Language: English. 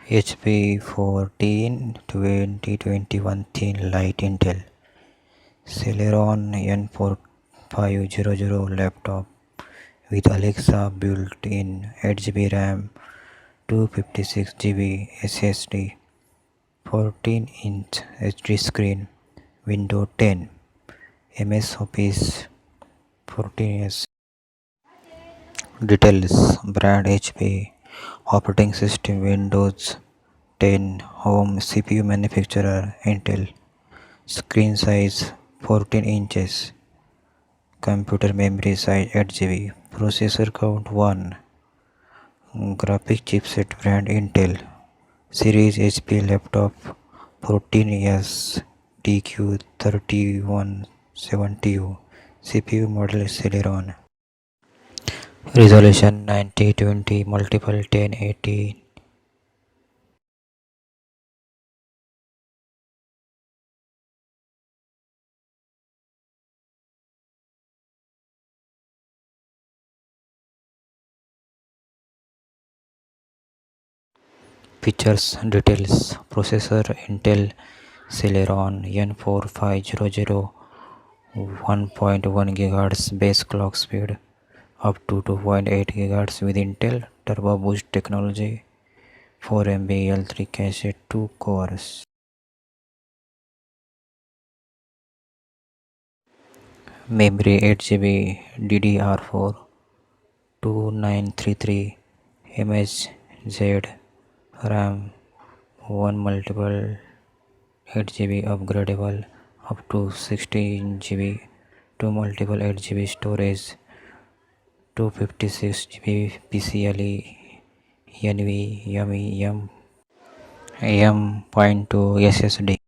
HP 14 2021 thin light Intel Celeron N4500 laptop with Alexa built-in 8GB RAM, 256GB SSD, 14-inch HD screen, Windows 10, MS Office 14s. Details: brand HP, operating system Windows 10, home CPU manufacturer Intel, screen size 14 inches, computer memory size 8GB, processor count 1, graphic chipset brand Intel, series HP laptop 14S TQ3170U, CPU model Celeron, resolution 9020 multiple 1080. Features details: processor Intel Celeron N4500, 1.1 GHz base clock speed, up to 2.8 GHz with Intel Turbo Boost technology, 4 MB L3 cache, 2 cores. Memory 8GB DDR4, 2933 MHz, RAM 1 multiple 8GB upgradable up to 16GB, 2 multiple 8GB storage, 256GB PCIe NVMe M.2 SSD.